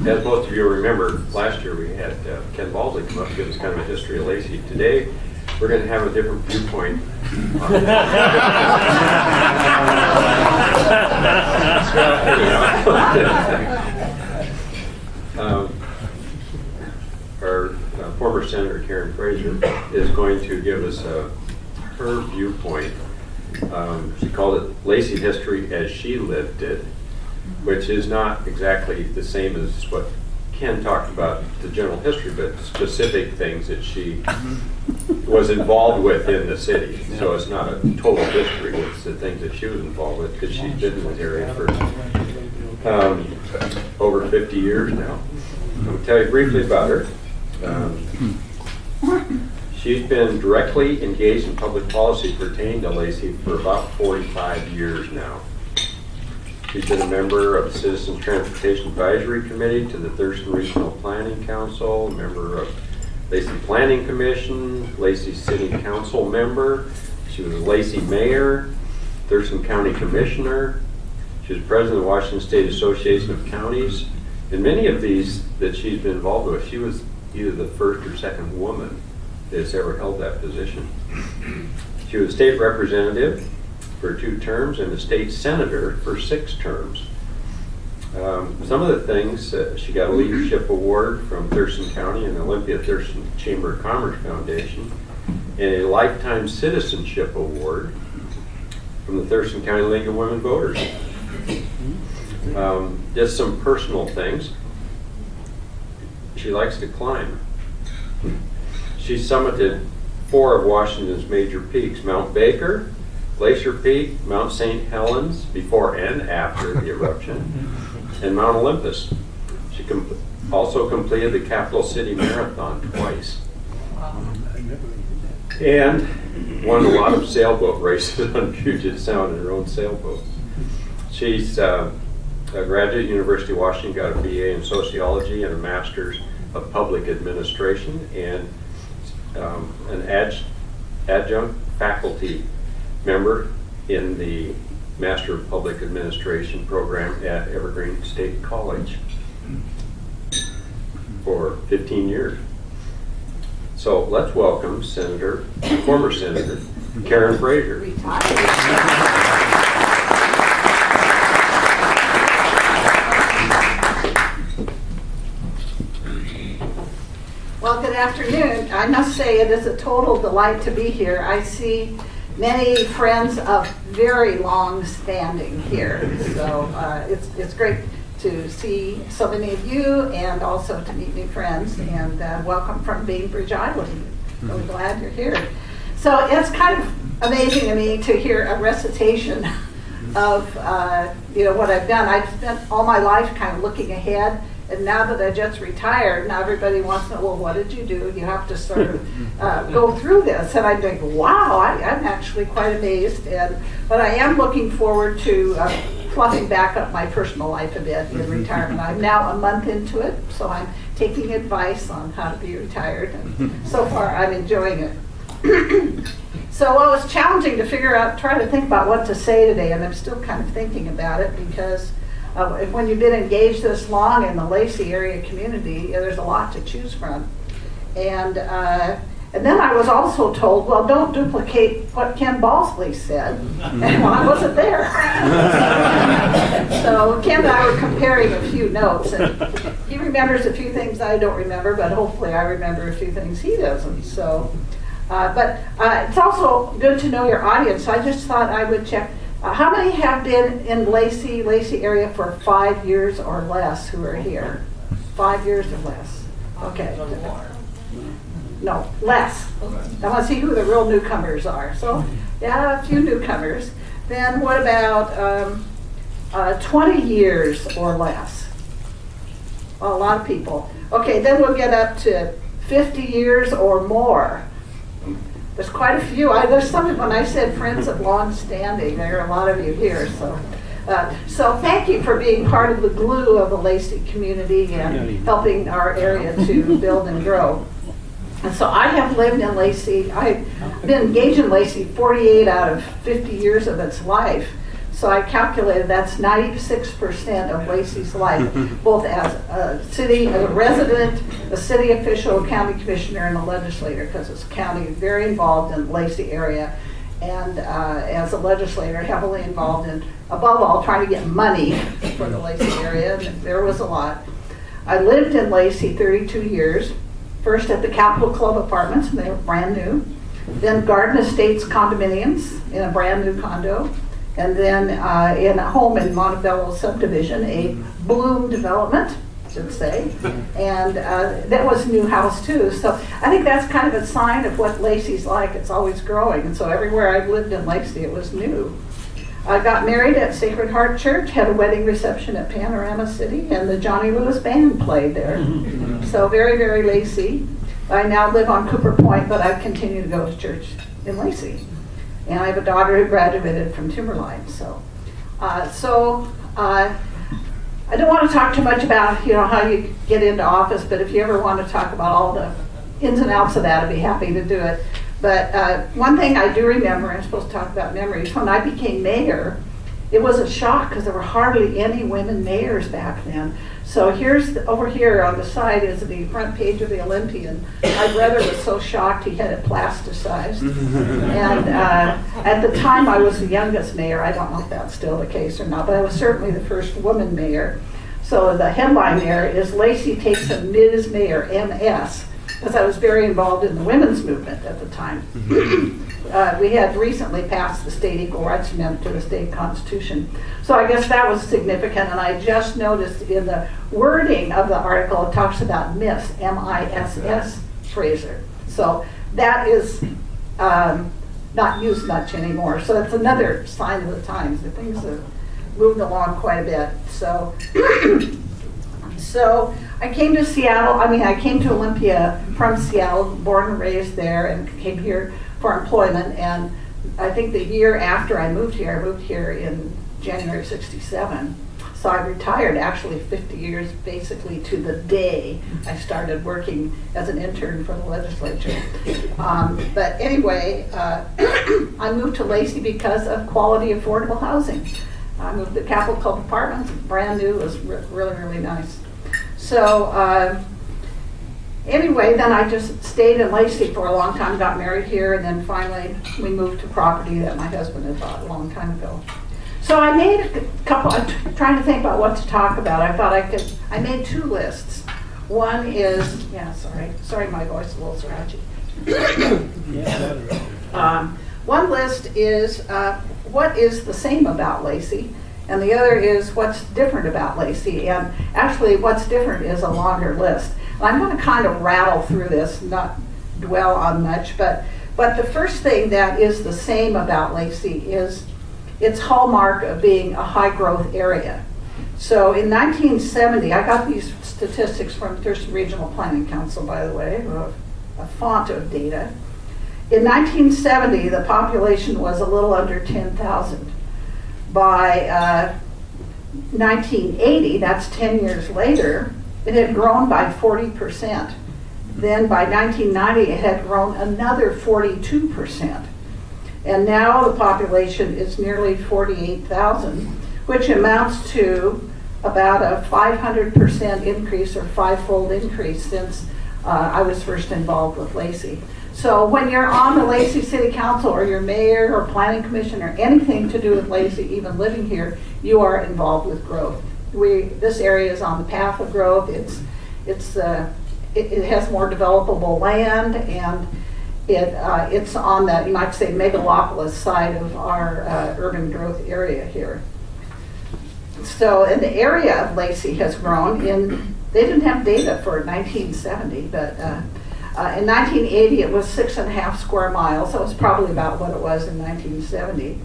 as most of you remember, last year we had Ken Balsley come up and give us kind of a history of Lacey. Today, we're going to have a different viewpoint on that. Our former Senator Karen Fraser is going to give us her viewpoint. She called it Lacey history as she lived it, which is not exactly the same as what Ken talked about, the general history, but specific things that she was involved with in the city. So it's not a total history, it's the things that she was involved with, because she's been in this area for over 50 years now. I'll tell you briefly about her. She's been directly engaged in public policy pertaining to Lacey for about 45 years now. She's been a member of the Citizens Transportation Advisory Committee to the Thurston Regional Planning Council, a member of Lacey Planning Commission, Lacey City Council member. She was a Lacey Mayor, Thurston County Commissioner. She was president of the Washington State Association of Counties. And many of these that she's been involved with, she was either the first or second woman that's ever held that position. She was a state representative for 2 terms and a state senator for 6 terms. Some of the things, she got a leadership award from Thurston County and the Olympia Thurston Chamber of Commerce Foundation, and a lifetime citizenship award from the Thurston County League of Women Voters. Just some personal things. She likes to climb. She summited 4 of Washington's major peaks: Mount Baker, Glacier Peak, Mount St. Helens before and after the eruption, and Mount Olympus. She also completed the Capital City Marathon twice. And won a lot of sailboat races on Puget Sound in her own sailboat. She's a graduate at University of Washington, got a BA in sociology and a master's of public administration, and an adjunct faculty member in the Master of Public Administration program at Evergreen State College for 15 years. So let's welcome former Senator Karen Fraser. Well, good afternoon. I must say it is a total delight to be here. I see many friends of very long standing here. So it's great to see so many of you and also to meet new friends, and welcome from Bainbridge Island. Really glad you're here. So it's kind of amazing to me to hear a recitation of what I've done. I've spent all my life kind of looking ahead, and now that I just retired, now everybody wants to know, well, what did you do? You have to sort of go through this. And I think, wow, I'm actually quite amazed. But I am looking forward to fluffing back up my personal life a bit in retirement. I'm now a month into it, so I'm taking advice on how to be retired. And so far, I'm enjoying it. So it was challenging to try to think about what to say today, and I'm still kind of thinking about it because when you've been engaged this long in the Lacey area community, there's a lot to choose from. And then I was also told, well, don't duplicate what Ken Balsley said. And well, I wasn't there. So Ken and I were comparing a few notes, and he remembers a few things I don't remember, but hopefully I remember a few things he doesn't. So, but it's also good to know your audience. I just thought I would check. How many have been in Lacey area for 5 years or less who are here? 5 years or less. Okay. No, less. I want to see who the real newcomers are. So, yeah, a few newcomers. Then what about 20 years or less? Well, a lot of people. Okay, then we'll get up to 50 years or more. There's quite a few. There's some, when I said friends of long standing, there are a lot of you here. So thank you for being part of the glue of the Lacey community and helping our area to build and grow. And so I have lived in Lacey. I've been engaged in Lacey 48 out of 50 years of its life. So I calculated that's 96% of Lacey's life, both as a city, as a resident, a city official, a county commissioner, and a legislator, because it's county very involved in the Lacey area, and as a legislator heavily involved in, above all, trying to get money for the Lacey area, and there was a lot. I lived in Lacey 32 years, first at the Capitol Club Apartments, and they were brand new, then Garden Estates condominiums in a brand new condo, and then in a home in Montebello subdivision, a Blume development, I should say, and that was a new house too. So I think that's kind of a sign of what Lacey's like. It's always growing, and so everywhere I've lived in Lacey, it was new. I got married at Sacred Heart Church, had a wedding reception at Panorama City, and the Johnny Lewis Band played there. So very, very Lacey. I now live on Cooper Point, but I continue to go to church in Lacey. And I have a daughter who graduated from Timberline. I don't want to talk too much about how you get into office, but if you ever want to talk about all the ins and outs of that, I'd be happy to do it. But one thing I do remember, I'm supposed to talk about memories, when I became mayor, it was a shock because there were hardly any women mayors back then. So over here on the side is the front page of the Olympian. My brother was so shocked he had it plasticized. And at the time I was the youngest mayor. I don't know if that's still the case or not, but I was certainly the first woman mayor. So the headline there is Lacey takes a Ms. Mayor, MS, because I was very involved in the women's movement at the time. We had recently passed the state equal rights amendment to the state constitution. So I guess that was significant, and I just noticed in the wording of the article, it talks about Miss, M-I-S-S, Fraser. So that is not used much anymore. So that's another sign of the times that things have moved along quite a bit. So, so I came to Seattle, I came to Olympia from Seattle, born and raised there, and came here for employment. And I think the year after I moved here in January '67. So I retired actually 50 years basically to the day I started working as an intern for the legislature. But anyway, I moved to Lacey because of quality affordable housing. I moved to Capitol Club Apartments, brand new, it was really, really nice. So anyway, then I just stayed in Lacey for a long time, got married here, and then finally we moved to property that my husband had bought a long time ago. So I made a couple, I'm trying to think about what to talk about. I thought I made two lists. One is, sorry my voice is a little scratchy. One list is what is the same about Lacey, and the other is what's different about Lacey. And actually what's different is a longer list. And I'm going to kind of rattle through this, not dwell on much, but the first thing that is the same about Lacey is its hallmark of being a high growth area. So in 1970, I got these statistics from Thurston Regional Planning Council, by the way, a font of data. In 1970, the population was a little under 10,000. By 1980, that's 10 years later, it had grown by 40%. Then by 1990, it had grown another 42%. And now the population is nearly 48,000, which amounts to about a 500% increase or five-fold increase since I was first involved with Lacey. So when you're on the Lacey City Council or your mayor or planning commission or anything to do with Lacey, even living here, you are involved with growth. This area is on the path of growth. It has more developable land, and it's on the, you might say, megalopolis side of our urban growth area here. So, and the area of Lacey has grown they didn't have data for 1970, but in 1980 it was 6.5 square miles. That was probably about what it was in 1970.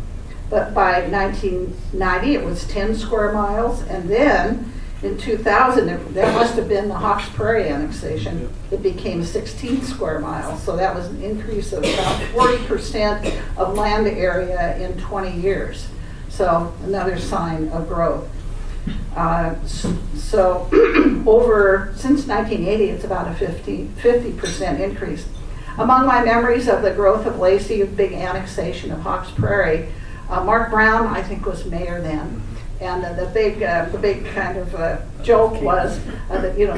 But by 1990 it was 10 square miles, and then in 2000, that must have been the Hawks Prairie annexation, it became 16 square miles. So that was an increase of about 40% of land area in 20 years. So another sign of growth. So since 1980, it's about a 50% increase. Among my memories of the growth of Lacey, a big annexation of Hawks Prairie, Mark Brown, I think, was mayor then. And the big kind of joke was that, you know,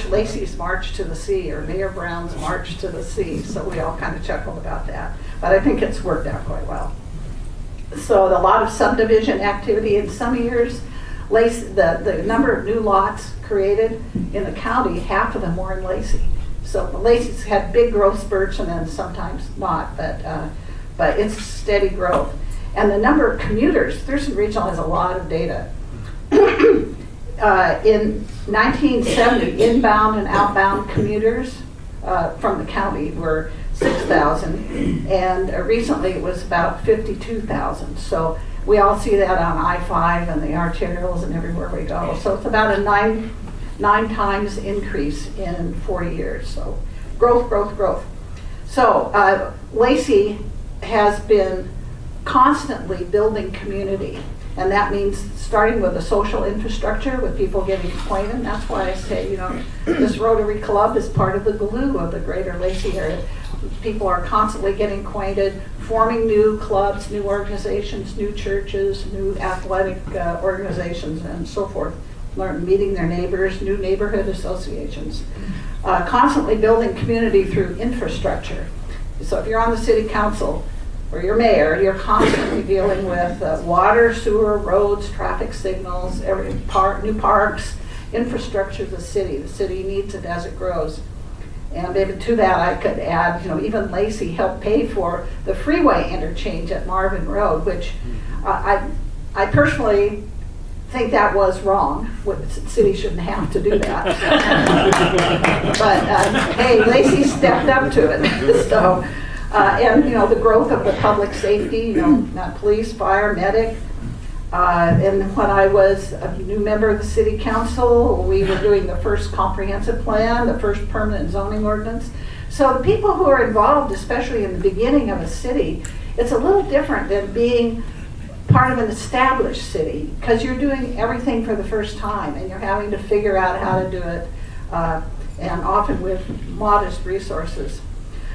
Lacey's March to the Sea, or Mayor Brown's March to the Sea. So we all kind of chuckled about that. But I think it's worked out quite well. So a lot of subdivision activity in some years. The number of new lots created in the county, half of them were in Lacey. So Lacey's had big growth spurts and then sometimes not, but it's steady growth. And the number of commuters, Thurston Regional has a lot of data. In 1970, inbound and outbound commuters from the county were 6,000, and recently it was about 52,000. So we all see that on I-5 and the arterials and everywhere we go. So it's about a nine times increase in 40 years. So growth, growth, growth. So Lacey has been constantly building community, and that means starting with the social infrastructure, with people getting acquainted. And that's why I say, you know, this Rotary Club is part of the glue of the greater Lacey area. People are constantly getting acquainted, forming new clubs, new organizations, new churches, new athletic organizations, and so forth. Meeting their neighbors, new neighborhood associations. Constantly building community through infrastructure. So if you're on the city council, or your mayor, you're constantly dealing with water, sewer, roads, traffic signals, new parks, infrastructure of the city. The city needs it as it grows. And maybe to that I could add, you know, even Lacey helped pay for the freeway interchange at Marvin Road, which I personally think that was wrong. The city shouldn't have to do that. But hey, Lacey stepped up to it. So. And you know, the growth of the public safety, you know, police, fire, medic. And when I was a new member of the city council, we were doing the first comprehensive plan, the first permanent zoning ordinance. So the people who are involved, especially in the beginning of a city, it's a little different than being part of an established city, because you're doing everything for the first time and you're having to figure out how to do it, and often with modest resources.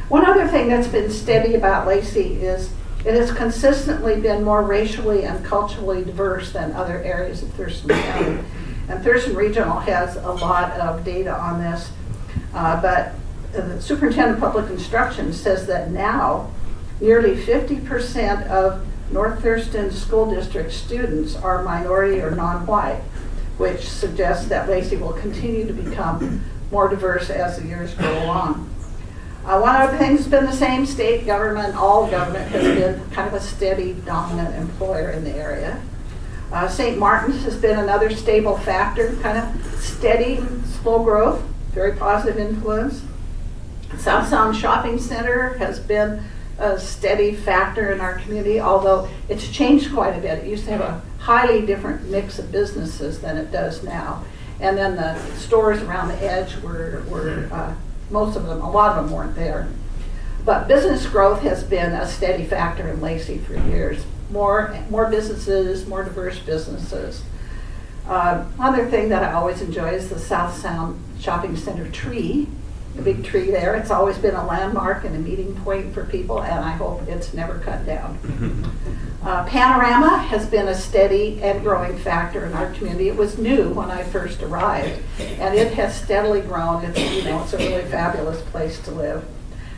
One other thing that's been steady about Lacey is it has consistently been more racially and culturally diverse than other areas of Thurston County. And Thurston Regional has a lot of data on this, but the Superintendent of Public Instruction says that now nearly 50% of North Thurston School District students are minority or non-white, which suggests that Lacey will continue to become more diverse as the years go along. One other thing that's been the same: state government, all government has been kind of a steady, dominant employer in the area. St. Martin's has been another stable factor, kind of steady, slow growth, very positive influence. South Sound Shopping Center has been a steady factor in our community, although it's changed quite a bit. It used to have a highly different mix of businesses than it does now. And then the stores around the edge were most of them, a lot of them weren't there. But business growth has been a steady factor in Lacey for years. More businesses, more diverse businesses. Another thing that I always enjoy is the South Sound Shopping Center tree, the big tree there. It's always been a landmark and a meeting point for people, and I hope it's never cut down. Panorama has been a steady and growing factor in our community. It was new when I first arrived, and it has steadily grown. It's, you know, it's a really fabulous place to live.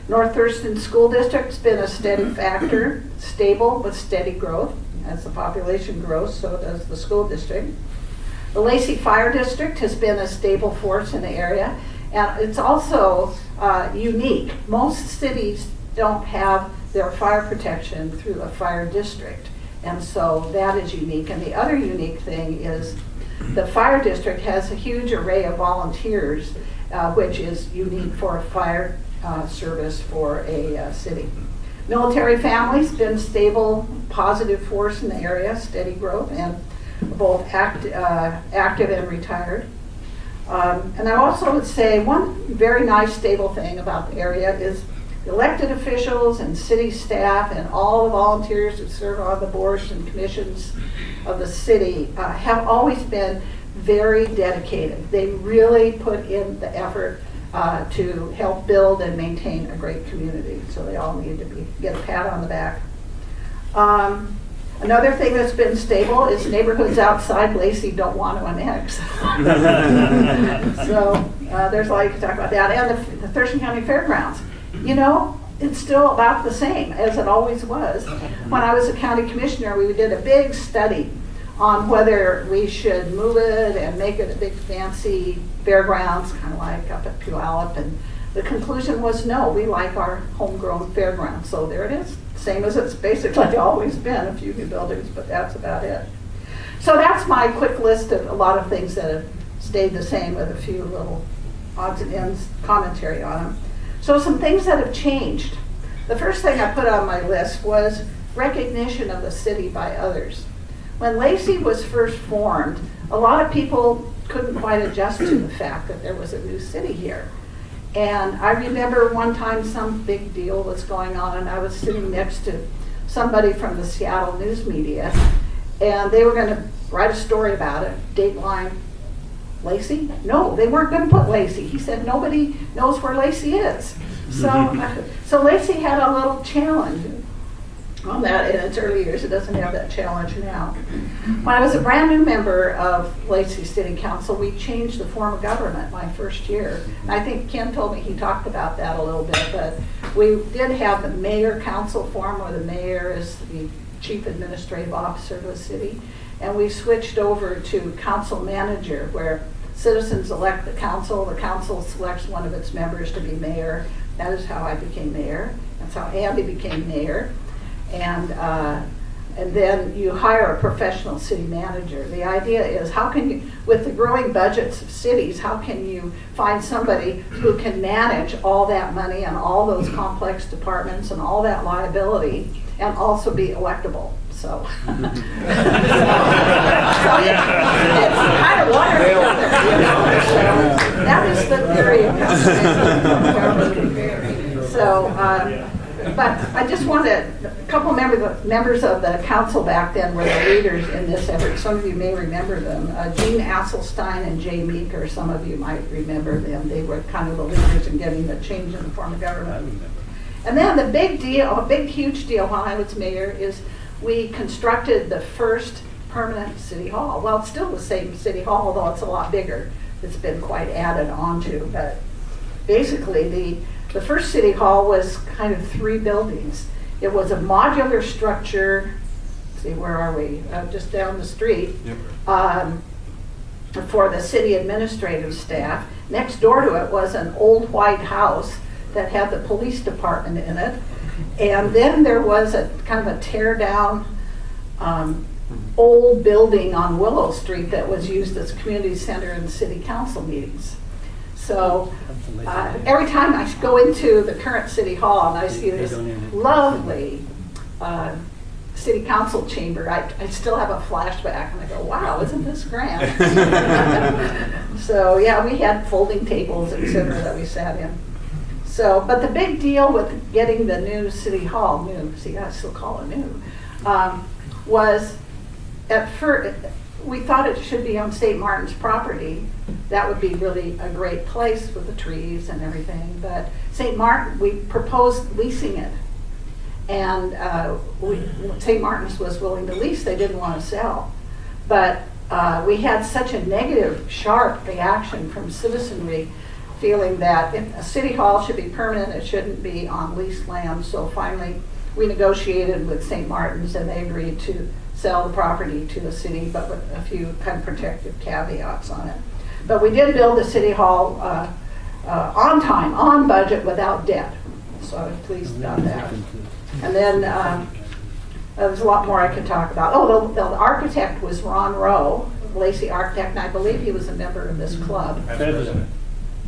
North Thurston School District's been a steady factor, stable with steady growth. As the population grows, so does the school district. The Lacey Fire District has been a stable force in the area, and it's also unique. Most cities don't have their fire protection through a fire district, and so that is unique. And the other unique thing is the fire district has a huge array of volunteers, which is unique for a fire service for a city. Military families been stable, positive force in the area, steady growth, and both active and retired. And I also would say one very nice stable thing about the area is elected officials and city staff and all the volunteers who serve on the boards and commissions of the city have always been very dedicated. They really put in the effort to help build and maintain a great community. So they all need to get a pat on the back. Another thing that's been stable is neighborhoods outside Lacey don't want to annex. So there's a lot you can talk about that. And the Thurston County Fairgrounds, you know, it's still about the same as it always was. When I was a county commissioner, we did a big study on whether we should move it and make it a big fancy fairgrounds, kind of like up at Puyallup, and the conclusion was no, we like our homegrown fairground. So there it is, same as it's basically always been, a few new buildings, but that's about it. So that's my quick list of a lot of things that have stayed the same with a few little odds and ends commentary on them. So some things that have changed. The first thing I put on my list was recognition of the city by others. When Lacey was first formed, a lot of people couldn't quite adjust to the fact that there was a new city here. And I remember one time some big deal was going on, and I was sitting next to somebody from the Seattle news media, and they were going to write a story about it. Dateline, Lacey? No, they weren't going to put Lacey. He said nobody knows where Lacey is. So Lacey had a little challenge on that in its early years. It doesn't have that challenge now. When I was a brand new member of Lacey City Council, we changed the form of government my first year. I think Ken told me he talked about that a little bit, but we did have the mayor-council form where the mayor is the chief administrative officer of the city, and we switched over to council manager, where citizens elect the council selects one of its members to be mayor. That is how I became mayor. That's how Andy became mayor. And then you hire a professional city manager. The idea is, how can you, with the growing budgets of cities, how can you find somebody who can manage all that money and all those complex departments and all that liability and also be electable? So, it's kind of wonderful. That is the theory of government. So, but I just wanted, a couple members of the council back then were the leaders in this effort. Some of you may remember them. Gene Asselstein and Jay Meeker, some of you might remember them. They were kind of the leaders in getting the change in the form of government. And then the big deal, a big huge deal when I was mayor, is we constructed the first permanent city hall. Well, it's still the same city hall, although it's a lot bigger. It's been quite added onto, but basically the first city hall was kind of 3 buildings. It was a modular structure. Let's see, where are we? Just down the street. Yep. For the city administrative staff. Next door to it was an old white house that had the police department in it. And then there was a kind of a tear down old building on Willow Street that was used as a community center and city council meetings. So every time I go into the current city hall and I see this lovely city council chamber, I still have a flashback and I go, wow, isn't this grand? So yeah, we had folding tables, etc. that we sat in. So, but the big deal with getting the new city hall, see, I still call it new, was at first, we thought it should be on St. Martin's property. That would be really a great place with the trees and everything. But St. Martin, we proposed leasing it. And St. Martin's was willing to lease, they didn't want to sell. But we had such a negative, sharp reaction from citizenry, feeling that if a city hall should be permanent, it shouldn't be on leased land. So finally, we negotiated with St. Martin's and they agreed to sell the property to the city, but with a few kind of protective caveats on it. But we did build the city hall on time, on budget, without debt. So I was pleased about that. And then there's a lot more I could talk about. Oh, the architect was Ron Rowe, Lacey architect, and I believe he was a member of this club.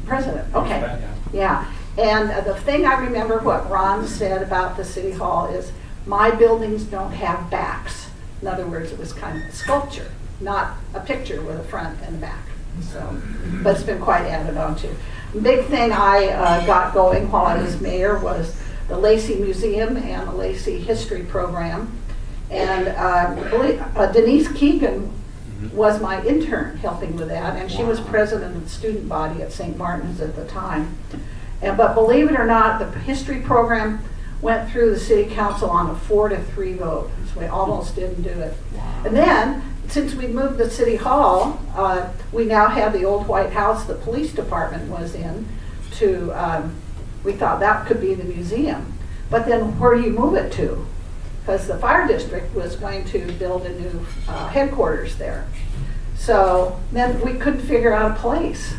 President, okay, yeah. And the thing I remember what Ron said about the city hall is, my buildings don't have backs. In other words, it was kind of a sculpture, not a picture with a front and a back. So, but it's been quite added on to. The big thing I got going while I was mayor was the Lacey Museum and the Lacey History Program. And Denise Keegan was my intern helping with that, and she was president of the student body at St. Martin's at the time. But believe it or not, the history program went through the city council on a 4-3 vote. So we almost didn't do it. And then, since we moved the city hall, we now have the old White House the police department was in we thought that could be the museum. But then where do you move it to? Because the fire district was going to build a new headquarters there. So then we couldn't figure out a place.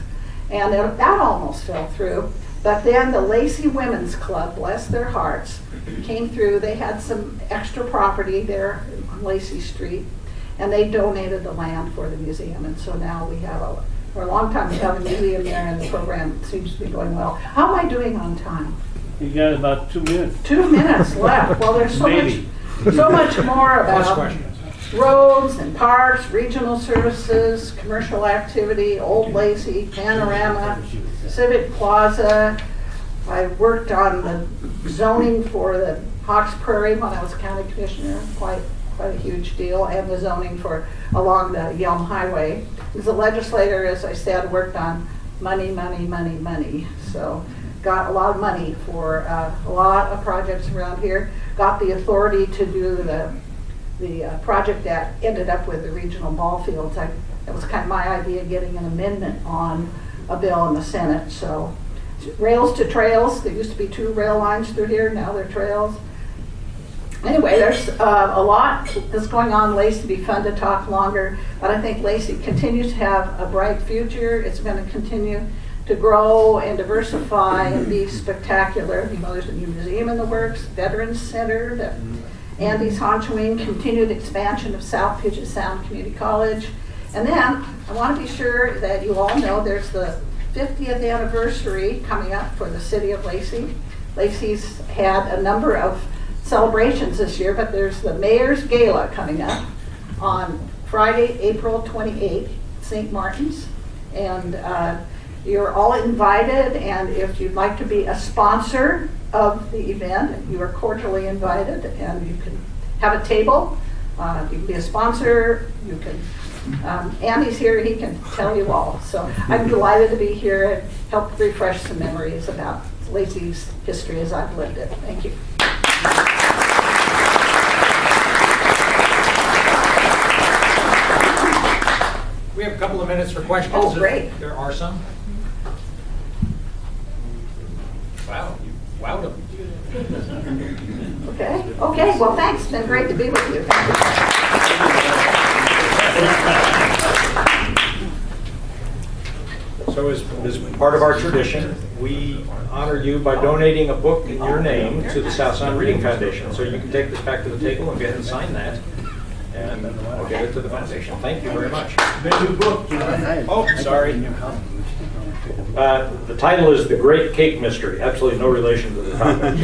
And that almost fell through. But then the Lacey Women's Club, bless their hearts, came through. They had some extra property there on Lacey Street, and they donated the land for the museum. And so now we have for a long time we have a museum there, and the program seems to be going well. How am I doing on time? You got about 2 minutes. 2 minutes left. Well, there's so much more about roads and parks, regional services, commercial activity, Old Lacey, Panorama, Civic Plaza. I worked on the zoning for the Hawks Prairie when I was county commissioner, quite a huge deal, and the zoning for along the Yelm Highway. As a legislator, as I said, worked on money, money, money, money. So got a lot of money for a lot of projects around here. Got the authority to do the project that ended up with the regional ball fields. That was kind of my idea, getting an amendment on a bill in the Senate. So rails to trails. There used to be 2 rail lines through here. Now they're trails. Anyway, there's a lot that's going on in Lacey. It'd be fun to talk longer, but I think Lacey continues to have a bright future. It's going to continue to grow and diversify and be spectacular. You know, there's a new museum in the works, Veterans Center, the Andy's Honchowing, continued expansion of South Puget Sound Community College. And then I want to be sure that you all know there's the 50th anniversary coming up for the City of Lacey. Lacey's had a number of celebrations this year, but there's the Mayor's Gala coming up on Friday, April 28th, St. Martin's. And you're all invited, and if you'd like to be a sponsor of the event, you are cordially invited, and you can have a table. You can be a sponsor. You can. Andy's here; he can tell you all. So I'm delighted to be here and help refresh some memories about Lacey's history as I've lived it. Thank you. We have a couple of minutes for questions. Oh, great. There are some. Wow, you wowed them. Okay, well, thanks. It's been great to be with you. Thank you. So as part of our tradition, we honor you by donating a book in your name to the South Sound Reading Foundation. So you can take this back to the table and go ahead and sign that. And I'll get it to the foundation. Thank you very much. Oh, sorry. The title is The Great Cake Mystery. Absolutely no relation to the topic.